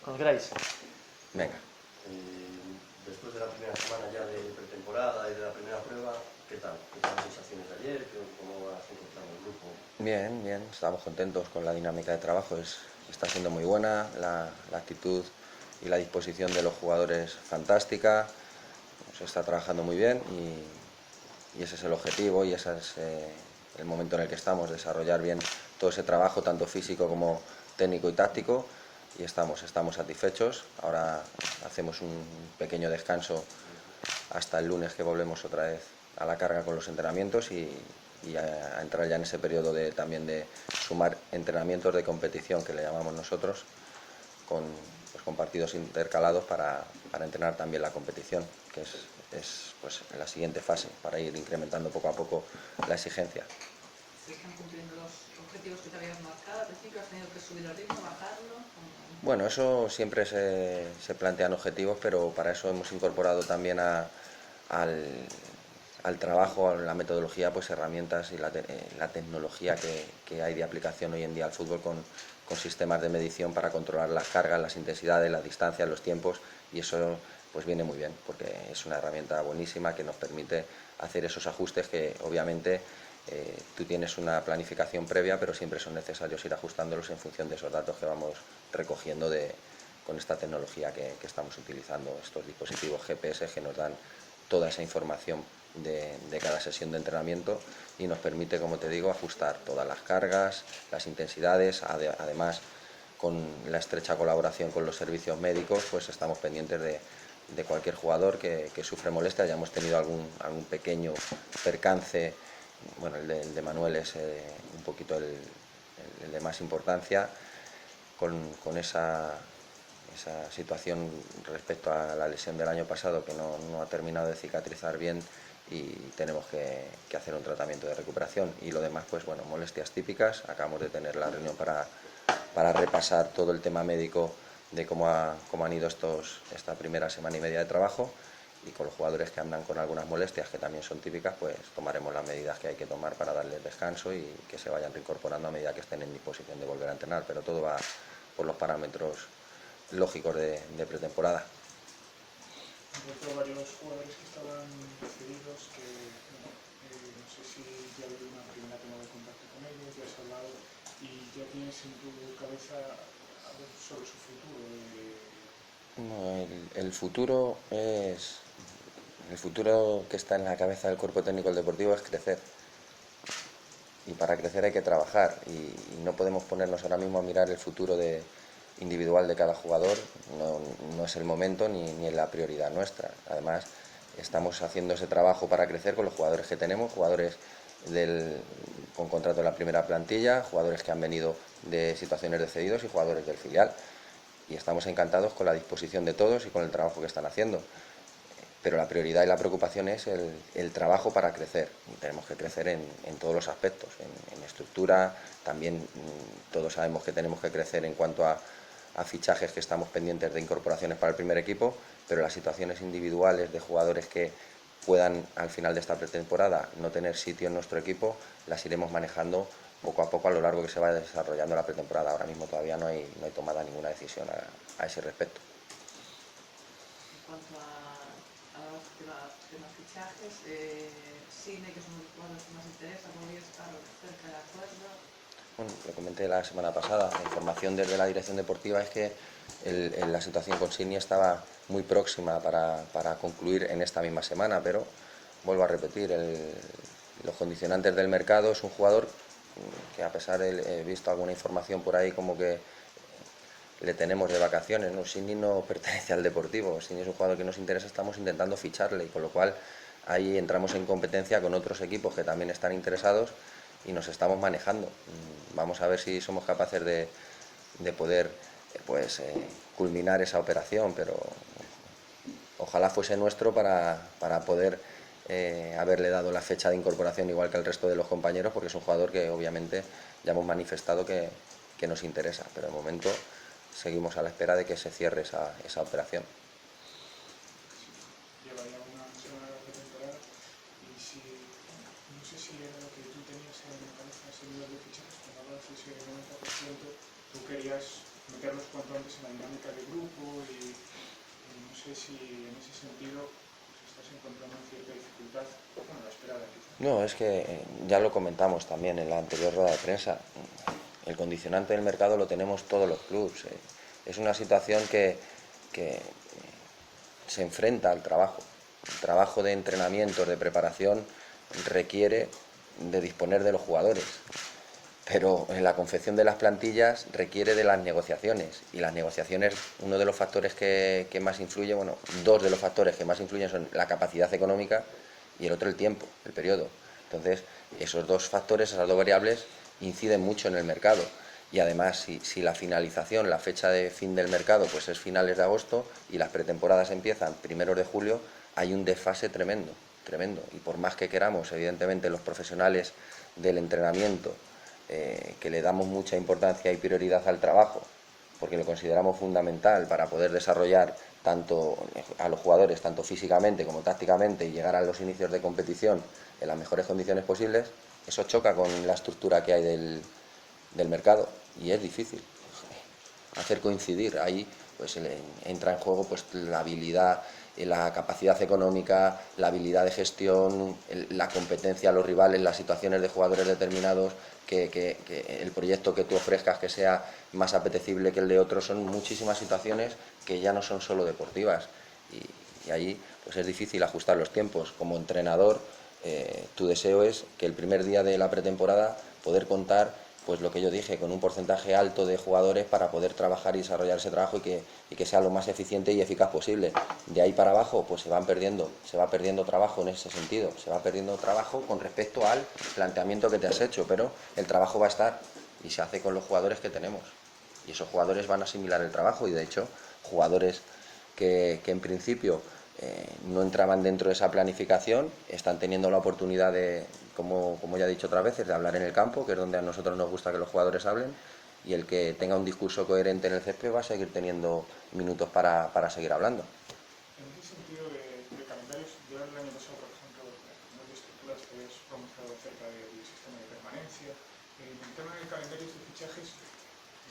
Cuando queráis. Venga. Después de la primera semana ya de pretemporada y de la primera prueba, ¿qué tal? ¿Qué tal las sensaciones de ayer? ¿Cómo vas encontrando el grupo? Bien, bien, estamos contentos con la dinámica de trabajo, está siendo muy buena, la actitud y la disposición de los jugadores fantástica, se está trabajando muy bien y ese es el objetivo y ese es el momento en el que estamos, desarrollar bien todo ese trabajo, tanto físico como técnico y táctico, y estamos satisfechos. Ahora hacemos un pequeño descanso hasta el lunes, que volvemos otra vez a la carga con los entrenamientos y a entrar ya en ese periodo también de sumar entrenamientos de competición, que le llamamos nosotros, con partidos intercalados para entrenar también la competición, que es pues la siguiente fase para ir incrementando poco a poco la exigencia. ¿Se están cumpliendo los objetivos que te habías marcado al principio? ¿Has tenido que subir el ritmo, bajarlo? Bueno, eso siempre se plantean objetivos, pero para eso hemos incorporado también al trabajo, a la metodología, pues herramientas y la tecnología que hay de aplicación hoy en día al fútbol con sistemas de medición para controlar las cargas, las intensidades, las distancias, los tiempos, y eso pues viene muy bien, porque es una herramienta buenísima que nos permite hacer esos ajustes que obviamente tú tienes una planificación previa, pero siempre son necesarios ir ajustándolos en función de esos datos que vamos recogiendo con esta tecnología que estamos utilizando, estos dispositivos GPS que nos dan toda esa información de cada sesión de entrenamiento y nos permite, como te digo, ajustar todas las cargas, las intensidades. Además, con la estrecha colaboración con los servicios médicos, pues estamos pendientes de cualquier jugador que sufre molestias. Ya hemos tenido algún pequeño percance. Bueno, el de Manuel es un poquito el de más importancia, con esa situación respecto a la lesión del año pasado, que no ha terminado de cicatrizar bien y tenemos que hacer un tratamiento de recuperación. Y lo demás, pues bueno, molestias típicas. Acabamos de tener la reunión para repasar todo el tema médico de cómo han ido esta primera semana y media de trabajo, y con los jugadores que andan con algunas molestias que también son típicas, pues tomaremos las medidas que hay que tomar para darles descanso y que se vayan reincorporando a medida que estén en disposición de volver a entrenar, pero todo va por los parámetros lógicos de pretemporada. Han vuelto varios jugadores que estaban cedidos, que no sé si ya ha habido una primera toma de contacto con ellos, ya has hablado y ya tienes en tu cabeza algo sobre su futuro. No, el futuro es... El futuro que está en la cabeza del cuerpo técnico del Deportivo es crecer. Y para crecer hay que trabajar y no podemos ponernos ahora mismo a mirar el futuro individual de cada jugador. No es el momento ni es la prioridad nuestra. Además, estamos haciendo ese trabajo para crecer con los jugadores que tenemos, jugadores con contrato de la primera plantilla, jugadores que han venido de situaciones de cedidos y jugadores del filial. Y estamos encantados con la disposición de todos y con el trabajo que están haciendo. Pero la prioridad y la preocupación es el trabajo para crecer. Y tenemos que crecer en todos los aspectos, en estructura. También todos sabemos que tenemos que crecer en cuanto a fichajes, que estamos pendientes de incorporaciones para el primer equipo, pero las situaciones individuales de jugadores que puedan al final de esta pretemporada no tener sitio en nuestro equipo, las iremos manejando poco a poco a lo largo que se vaya desarrollando la pretemporada. Ahora mismo todavía no hay tomada ninguna decisión a ese respecto. En cuanto a los temas fichajes, Sine, que son los jugadores que más interesan, podría estar cerca de acuerdo. Bueno, lo comenté la semana pasada, la información desde la dirección deportiva es que la situación con Sidney estaba muy próxima para concluir en esta misma semana, pero vuelvo a repetir, los condicionantes del mercado. Es un jugador que, a pesar de, he visto alguna información por ahí como que le tenemos de vacaciones, ¿no? Sidney no pertenece al Deportivo, Sidney es un jugador que nos interesa, estamos intentando ficharle, y con lo cual ahí entramos en competencia con otros equipos que también están interesados y nos estamos manejando. Vamos a ver si somos capaces de poder culminar esa operación, pero ojalá fuese nuestro para poder haberle dado la fecha de incorporación igual que al resto de los compañeros, porque es un jugador que obviamente ya hemos manifestado que nos interesa, pero de momento seguimos a la espera de que se cierre esa operación. Lleva ya una semana de pretemporada y no sé si era lo que tú tenías en la cabeza, ese nivel de fichajes, cuando hablabas de ese 90%, tú querías meterlos cuanto antes en la dinámica de grupo y no sé si en ese sentido pues, estás encontrando cierta dificultad, bueno, la esperada quizá. No, es que ya lo comentamos también en la anterior rueda de prensa. El condicionante del mercado lo tenemos todos los clubes. Es una situación que se enfrenta al trabajo. El trabajo de entrenamiento, de preparación, requiere de disponer de los jugadores. Pero en la confección de las plantillas requiere de las negociaciones. Y las negociaciones, uno de los factores que más influye, bueno, dos de los factores que más influyen son la capacidad económica y el otro el tiempo, el periodo. Entonces, esos dos factores, esas dos variables, inciden mucho en el mercado. Y además, si la finalización, la fecha de fin del mercado, pues es finales de agosto y las pretemporadas empiezan primeros de julio, hay un desfase tremendo, tremendo. Y por más que queramos, evidentemente, los profesionales del entrenamiento, que le damos mucha importancia y prioridad al trabajo, porque lo consideramos fundamental para poder desarrollar tanto a los jugadores, tanto físicamente como tácticamente, y llegar a los inicios de competición en las mejores condiciones posibles, eso choca con la estructura que hay del mercado y es difícil hacer coincidir. Ahí pues entra en juego pues la habilidad, la capacidad económica, la habilidad de gestión, la competencia a los rivales, las situaciones de jugadores determinados, que el proyecto que tú ofrezcas que sea más apetecible que el de otros. Son muchísimas situaciones que ya no son solo deportivas y ahí pues es difícil ajustar los tiempos. Como entrenador, tu deseo es que el primer día de la pretemporada poder contar, pues lo que yo dije, con un porcentaje alto de jugadores para poder trabajar y desarrollar ese trabajo y que sea lo más eficiente y eficaz posible. De ahí para abajo pues se va perdiendo trabajo en ese sentido, se va perdiendo trabajo con respecto al planteamiento que te has hecho, pero el trabajo va a estar y se hace con los jugadores que tenemos. Y esos jugadores van a asimilar el trabajo y de hecho jugadores que en principio no entraban dentro de esa planificación, están teniendo la oportunidad de, como ya he dicho otras veces, de hablar en el campo, que es donde a nosotros nos gusta que los jugadores hablen, y el que tenga un discurso coherente en el césped va a seguir teniendo minutos para seguir hablando. En ese sentido de calendarios, yo el año pasado, por ejemplo, en las estructuras que habéis promocionado acerca del sistema de permanencia, en el tema de calendarios de fichajes,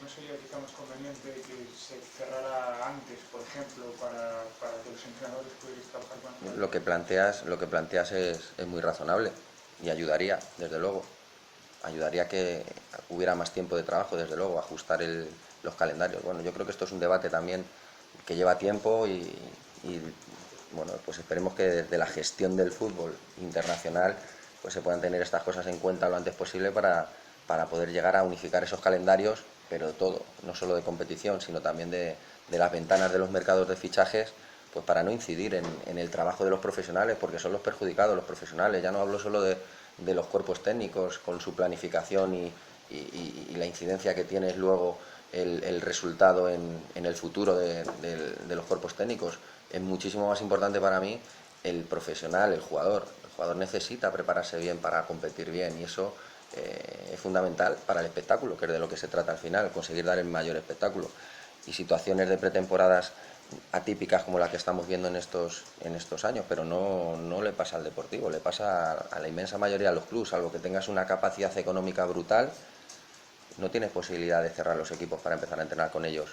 ¿no sería quizá más conveniente que se cerrara antes, por ejemplo, para que los entrenadores pudieran trabajar con la... Lo que planteas es muy razonable y ayudaría, desde luego. Ayudaría que hubiera más tiempo de trabajo, desde luego, ajustar los calendarios. Bueno, yo creo que esto es un debate también que lleva tiempo y bueno, pues esperemos que desde la gestión del fútbol internacional pues se puedan tener estas cosas en cuenta lo antes posible para poder llegar a unificar esos calendarios, pero de todo, no solo de competición, sino también de las ventanas de los mercados de fichajes, pues para no incidir en el trabajo de los profesionales, porque son los perjudicados los profesionales. Ya no hablo solo de los cuerpos técnicos con su planificación y la incidencia que tiene luego el resultado en el futuro de los cuerpos técnicos. Es muchísimo más importante para mí el profesional, el jugador. El jugador necesita prepararse bien para competir bien y eso es fundamental para el espectáculo, que es de lo que se trata al final, conseguir dar el mayor espectáculo. Y situaciones de pretemporadas atípicas como la que estamos viendo en estos años, pero no le pasa al deportivo, le pasa a la inmensa mayoría de los clubes. Salvo que tengas una capacidad económica brutal, no tienes posibilidad de cerrar los equipos para empezar a entrenar con ellos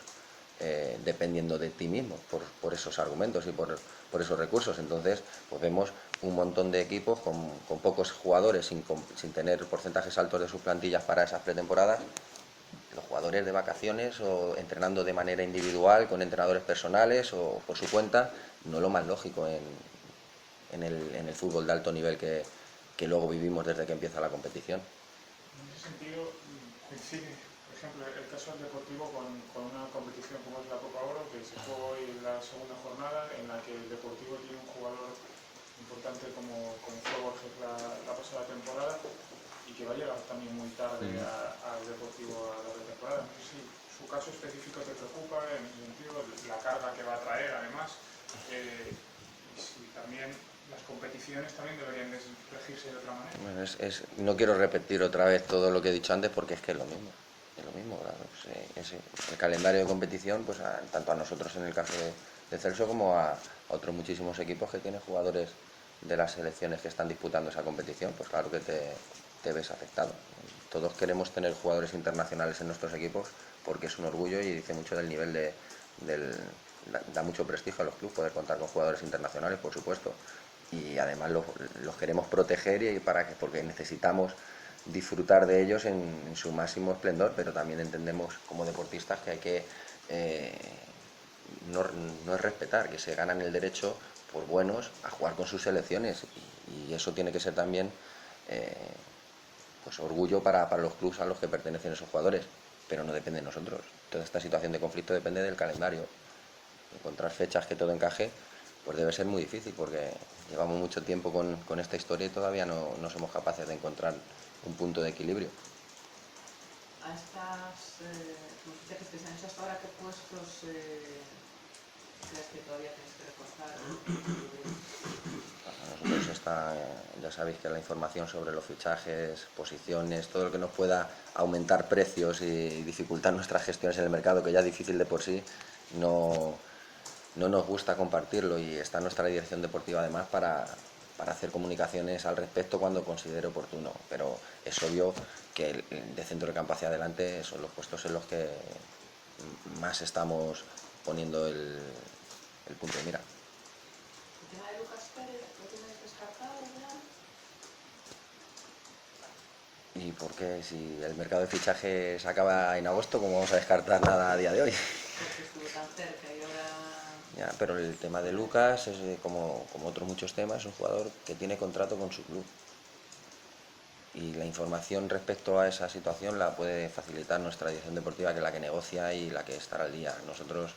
dependiendo de ti mismo, por esos argumentos y por esos recursos. Entonces pues vemos un montón de equipos con pocos jugadores, sin tener porcentajes altos de sus plantillas para esas pretemporadas, los jugadores de vacaciones o entrenando de manera individual con entrenadores personales o por su cuenta. No es lo más lógico en el fútbol de alto nivel que luego vivimos desde que empieza la competición. En ese sentido, coincide, por ejemplo, el caso del Deportivo con una competición como es la Copa Oro, que se juega hoy en la segunda jornada, en la que el Deportivo tiene un jugador importante como fue Borges la pasada temporada, y que va a llegar también muy tarde al Deportivo a la pretemporada. No sé si su caso específico te preocupa, en ese sentido, la carga que va a traer además, y si también las competiciones también deberían regirse de otra manera. Bueno, no quiero repetir otra vez todo lo que he dicho antes porque es que es lo mismo. Claro. El calendario de competición, pues tanto a nosotros en el caso de Celso como a otros muchísimos equipos que tienen jugadores de las selecciones que están disputando esa competición, pues claro que te ves afectado. todos queremos tener jugadores internacionales en nuestros equipos porque es un orgullo y dice mucho del nivel da mucho prestigio a los clubes poder contar con jugadores internacionales, por supuesto, y además los queremos proteger porque necesitamos disfrutar de ellos en su máximo esplendor, pero también entendemos como deportistas que hay que no es respetar, que se ganan el derecho por buenos a jugar con sus selecciones y eso tiene que ser también pues orgullo para los clubes a los que pertenecen esos jugadores, pero no depende de nosotros. Toda esta situación de conflicto depende del calendario. Encontrar fechas que todo encaje pues debe ser muy difícil porque llevamos mucho tiempo con esta historia y todavía no somos capaces de encontrar un punto de equilibrio. A estas fichajes que se han hecho hasta ahora, ¿qué puestos crees que todavía tenéis que reforzar? Nosotros ya sabéis que la información sobre los fichajes, posiciones, todo lo que nos pueda aumentar precios y dificultar nuestras gestiones en el mercado, que ya es difícil de por sí, no nos gusta compartirlo y está nuestra dirección deportiva además para hacer comunicaciones al respecto cuando considere oportuno, pero es obvio que de centro de campo hacia adelante son los puestos en los que más estamos poniendo el punto de mira. ¿El tema de Lucas Pérez lo tienes descartado ya? ¿Y por qué? Si el mercado de fichajes acaba en agosto, ¿cómo vamos a descartar nada a día de hoy? Porque estuvo tan cerca y ahora... Ya, pero el tema de Lucas es como otros muchos temas, es un jugador que tiene contrato con su club. Y la información respecto a esa situación la puede facilitar nuestra dirección deportiva, que es la que negocia y la que estará al día. Nosotros,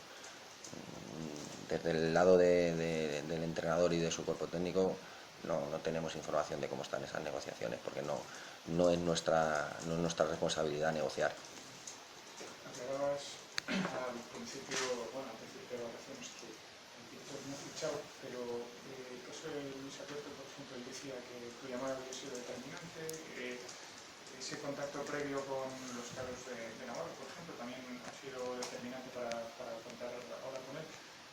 desde el lado del entrenador y de su cuerpo técnico, no tenemos información de cómo están esas negociaciones, porque no es nuestra responsabilidad negociar. Aclarabas al principio de vacaciones que el director no ha fichado, pero el caso de Luis Alberto, por ejemplo, él decía que tu llamada había sido determinante, ese contacto previo con los cargos de Navarro, por ejemplo, también ha sido determinante para contar ahora con él.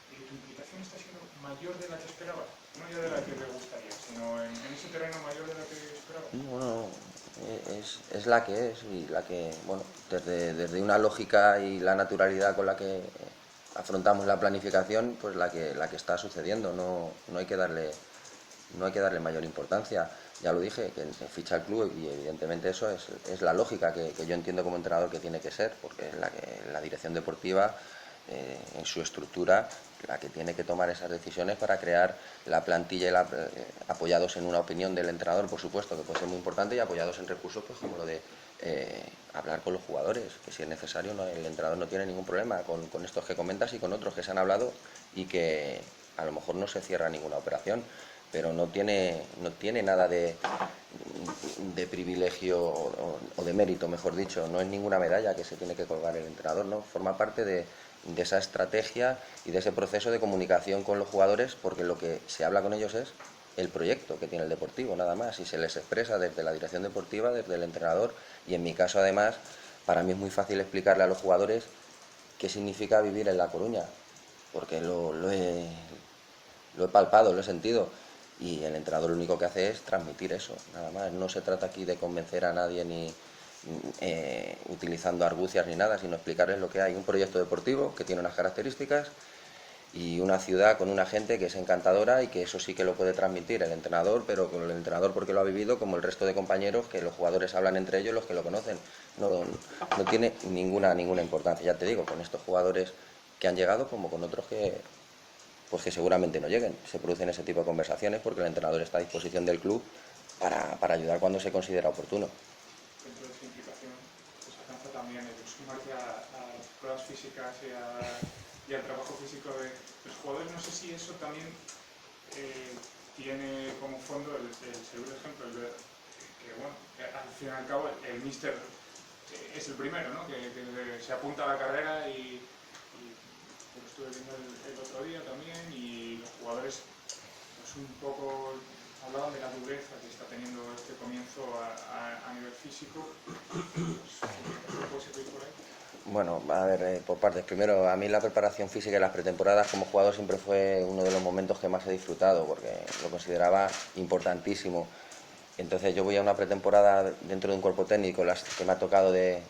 ¿Tu implicación está siendo mayor de la que esperabas? No ya de la que te gustaría, sino en ese terreno mayor de la que esperabas. Bueno, es la que es y la que, bueno, desde una lógica y la naturalidad con la que afrontamos la planificación, pues la que está sucediendo, no hay que darle mayor importancia. Ya lo dije, que ficha el club y evidentemente eso es la lógica que yo entiendo como entrenador que tiene que ser, porque es la dirección deportiva en su estructura la que tiene que tomar esas decisiones para crear la plantilla apoyados en una opinión del entrenador, por supuesto, que puede ser muy importante, y apoyados en recursos pues como lo de hablar con los jugadores, que si es necesario el entrenador no tiene ningún problema con estos que comentas y con otros que se han hablado y que a lo mejor no se cierra ninguna operación, pero no tiene nada de privilegio o de mérito, mejor dicho, no es ninguna medalla que se tiene que colgar el entrenador, ¿no? Forma parte de esa estrategia y de ese proceso de comunicación con los jugadores, porque lo que se habla con ellos es el proyecto que tiene el Deportivo, nada más, y se les expresa desde la dirección deportiva, desde el entrenador, y en mi caso además, para mí es muy fácil explicarle a los jugadores qué significa vivir en La Coruña, porque lo he palpado, lo he sentido, y el entrenador lo único que hace es transmitir eso, nada más. No se trata aquí de convencer a nadie ni utilizando argucias ni nada, sino explicarles lo que hay, un proyecto deportivo que tiene unas características y una ciudad con una gente que es encantadora y que eso sí que lo puede transmitir el entrenador, pero con el entrenador porque lo ha vivido, como el resto de compañeros, que los jugadores hablan entre ellos, los que lo conocen. No tiene ninguna importancia, ya te digo, con estos jugadores que han llegado como con otros que seguramente no lleguen. Se producen ese tipo de conversaciones porque el entrenador está a disposición del club para ayudar cuando se considera oportuno. Dentro de esa implicación, pues alcanza también el sumarte a las pruebas físicas y al trabajo físico de los jugadores. No sé si eso también tiene como fondo el seguro ejemplo que bueno, que al fin y al cabo el míster es el primero, ¿no? que se apunta a la carrera y lo estuve viendo el otro día también, y los jugadores pues un poco hablaban de la dureza que está teniendo este comienzo a nivel físico. ¿Puede servir por ahí? Bueno, a ver, por partes. Primero, a mí la preparación física y las pretemporadas como jugador siempre fue uno de los momentos que más he disfrutado, porque lo consideraba importantísimo. Entonces yo voy a una pretemporada dentro de un cuerpo técnico, las que me ha tocado de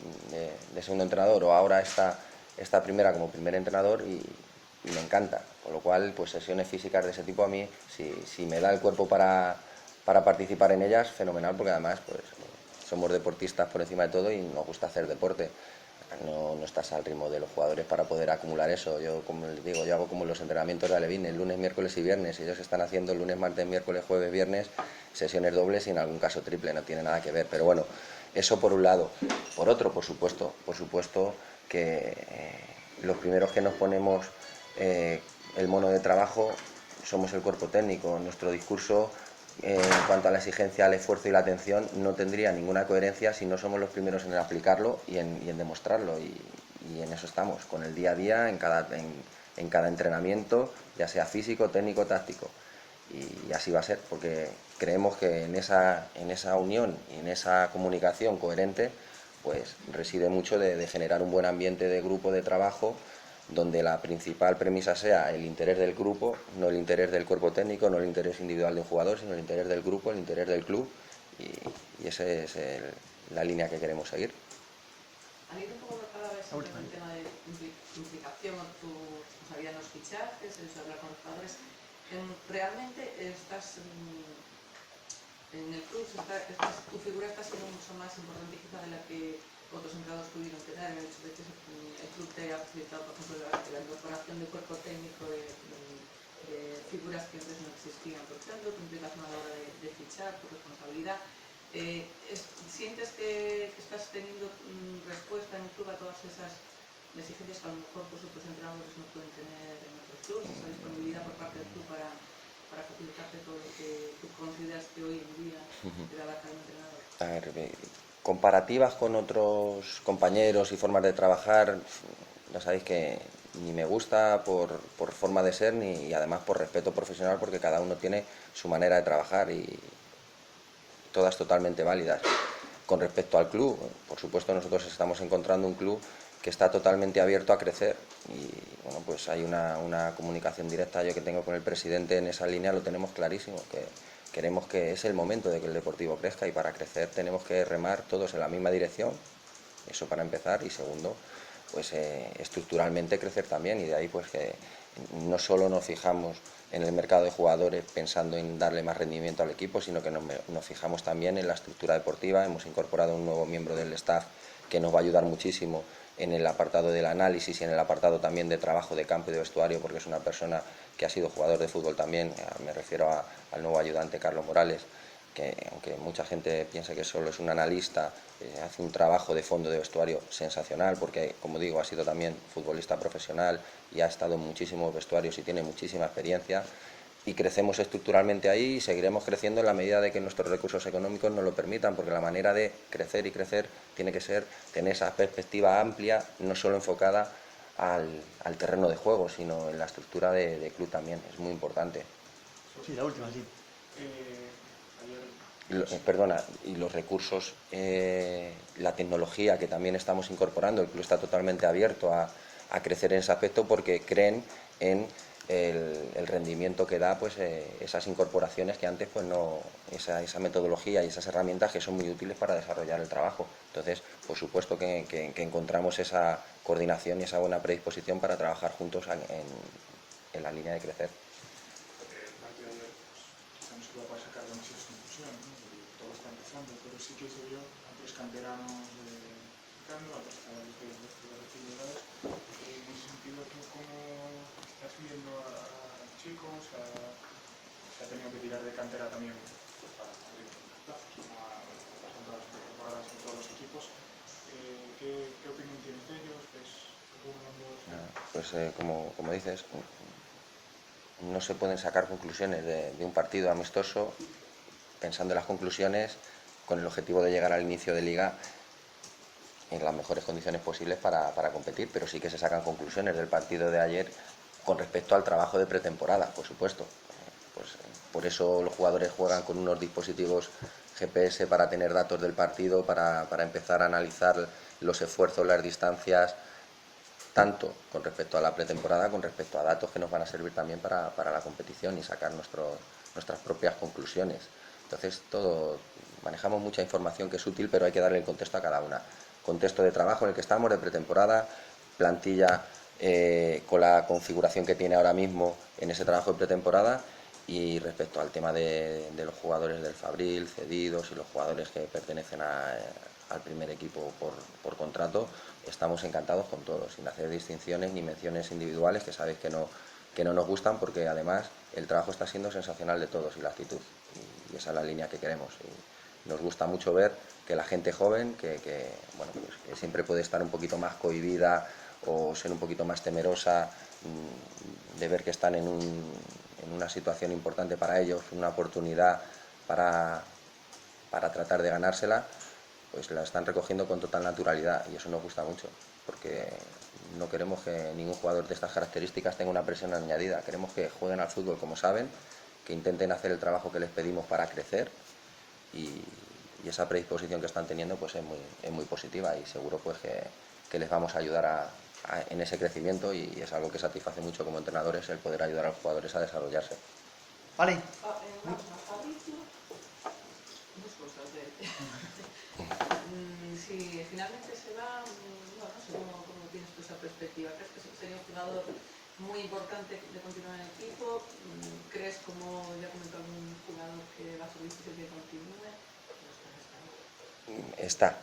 segundo entrenador, o ahora esta primera como primer entrenador, y me encanta. Con lo cual, pues sesiones físicas de ese tipo a mí, si me da el cuerpo para participar en ellas, fenomenal, porque además pues somos deportistas por encima de todo y nos gusta hacer deporte. No estás al ritmo de los jugadores para poder acumular eso. Yo, como les digo, yo hago como los entrenamientos de Alevín, el lunes, miércoles y viernes. Ellos están haciendo el lunes, martes, miércoles, jueves, viernes, sesiones dobles y en algún caso triple, no tiene nada que ver. Pero bueno, eso por un lado. Por otro, por supuesto que los primeros que nos ponemos el mono de trabajo somos el cuerpo técnico. Nuestro discurso en cuanto a la exigencia, al esfuerzo y la atención no tendría ninguna coherencia si no somos los primeros en aplicarlo y en demostrarlo, y en eso estamos, con el día a día, en cada entrenamiento, ya sea físico, técnico, táctico, y así va a ser, porque creemos que en esa unión y en esa comunicación coherente pues reside mucho de generar un buen ambiente de grupo, de trabajo, donde la principal premisa sea el interés del grupo, no el interés del cuerpo técnico, no el interés individual de un jugador, sino el interés del grupo, el interés del club, y esa es la línea que queremos seguir. Han ido un poco cada vez en el tema de implicación o tu responsabilidad en los fichajes, el hablar con los jugadores. ¿Realmente estás en el club, tu figura está siendo mucho más importante quizá de la que otros entrenadores pudieron tener, en el hecho de que el club te ha facilitado, por ejemplo, la incorporación de cuerpo técnico de figuras que antes no existían, por ejemplo, tu implicación a la hora de fichar, tu responsabilidad? ¿Sientes que estás teniendo respuesta en el club a todas esas exigencias que a lo mejor pues, otros entrenadores no pueden tener en otros clubes, esa disponibilidad por parte del club para facilitarte todo lo que tú consideras que hoy en día te da la cara de un entrenador? A ver, comparativas con otros compañeros y formas de trabajar, ya sabéis que ni me gusta por forma de ser, y además por respeto profesional, porque cada uno tiene su manera de trabajar y todas totalmente válidas. Con respecto al club, por supuesto nosotros estamos encontrando un club que está totalmente abierto a crecer, y bueno, pues hay una comunicación directa yo que tengo con el presidente en esa línea, lo tenemos clarísimo, que queremos que es el momento de que el Deportivo crezca, y para crecer tenemos que remar todos en la misma dirección, eso para empezar, y segundo, pues estructuralmente crecer también, y de ahí pues que no solo nos fijamos en el mercado de jugadores pensando en darle más rendimiento al equipo, sino que nos fijamos también en la estructura deportiva. Hemos incorporado un nuevo miembro del staff que nos va a ayudar muchísimo en el apartado del análisis y en el apartado también de trabajo de campo y de vestuario, porque es una persona que ha sido jugador de fútbol también. Me refiero al nuevo ayudante Carlos Morales, que aunque mucha gente piense que solo es un analista, hace un trabajo de fondo de vestuario sensacional, porque como digo, ha sido también futbolista profesional y ha estado en muchísimos vestuarios y tiene muchísima experiencia, y crecemos estructuralmente ahí y seguiremos creciendo en la medida de que nuestros recursos económicos nos lo permitan, porque la manera de crecer y crecer tiene que ser tener esa perspectiva amplia, no solo enfocada al terreno de juego, sino en la estructura de club también, es muy importante. Sí, la última, sí. Perdona, y los recursos, la tecnología que también estamos incorporando, el club está totalmente abierto a crecer en ese aspecto, porque creen en el rendimiento que da pues esas incorporaciones que antes pues no, esa metodología y esas herramientas que son muy útiles para desarrollar el trabajo. Entonces, por supuesto que encontramos esa coordinación y esa buena predisposición para trabajar juntos en la línea de crecer. No se puede sacar demasiadas conclusiones, ¿no? Todo está empezando, pero sí que se vio antes canteranos aplicando, otros chavales de actividades. En ese sentido, ¿tú cómo estás viendo a chicos? Se ha tenido que tirar de cantera también para cubrir los plazos, son todas las temporadas en todos los equipos. ¿Qué opinión tienes de ellos? Pues como dices, no se pueden sacar conclusiones de un partido amistoso pensando en las conclusiones con el objetivo de llegar al inicio de liga en las mejores condiciones posibles para competir, pero sí que se sacan conclusiones del partido de ayer con respecto al trabajo de pretemporada, por supuesto. Pues por eso los jugadores juegan con unos dispositivos GPS para tener datos del partido, para empezar a analizar los esfuerzos, las distancias, tanto con respecto a la pretemporada, con respecto a datos que nos van a servir también para la competición y sacar nuestras propias conclusiones. Entonces manejamos mucha información que es útil, pero hay que darle el contexto a cada una. Contexto de trabajo en el que estamos, de pretemporada, plantilla con la configuración que tiene ahora mismo en ese trabajo de pretemporada, y respecto al tema de los jugadores del Fabril, cedidos, y los jugadores que pertenecen al primer equipo por contrato, estamos encantados con todos, sin hacer distinciones ni menciones individuales, que sabéis que no nos gustan, porque además el trabajo está siendo sensacional de todos y la actitud, y esa es la línea que queremos. Y nos gusta mucho ver que la gente joven, bueno, pues, que siempre puede estar un poquito más cohibida o ser un poquito más temerosa de ver que están en una situación importante para ellos, una oportunidad para tratar de ganársela, pues la están recogiendo con total naturalidad, y eso nos gusta mucho, porque no queremos que ningún jugador de estas características tenga una presión añadida. Queremos que jueguen al fútbol como saben, que intenten hacer el trabajo que les pedimos para crecer, y esa predisposición que están teniendo pues es muy positiva, y seguro pues que les vamos a ayudar en ese crecimiento, y es algo que satisface mucho como entrenadores, el poder ayudar a los jugadores a desarrollarse. Vale. Fabricio, dos cosas de si finalmente se va, bueno, no sé cómo tienes tú esa perspectiva. ¿Crees que sería un jugador muy importante de continuar en el equipo? ¿Crees, como ya comentó algún jugador, que va a ser difícil que continúe? Está,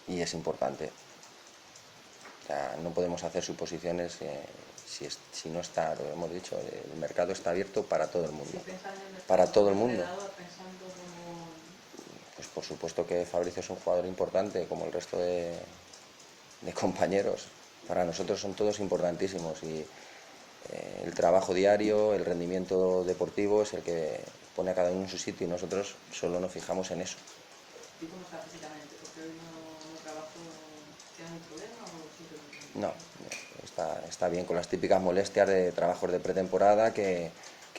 y es importante. O sea, no podemos hacer suposiciones. Si no está, lo hemos dicho, el mercado está abierto para todo el mundo. Para todo el mundo. Pues por supuesto que Fabricio es un jugador importante, como el resto de compañeros. Para nosotros son todos importantísimos, y el trabajo diario, el rendimiento deportivo es el que pone a cada uno en su sitio, y nosotros solo nos fijamos en eso. ¿Y cómo está físicamente? Porque hoy no trabajo, ¿tiene un problema o simplemente? No, está bien, con las típicas molestias de trabajos de pretemporada que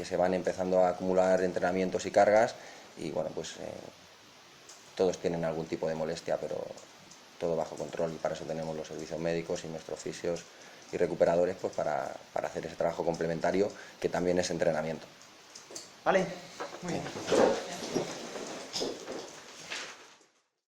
se van empezando a acumular entrenamientos y cargas, y bueno, pues todos tienen algún tipo de molestia, pero todo bajo control, y para eso tenemos los servicios médicos y nuestros fisios y recuperadores, pues para hacer ese trabajo complementario que también es entrenamiento. Vale, muy bien.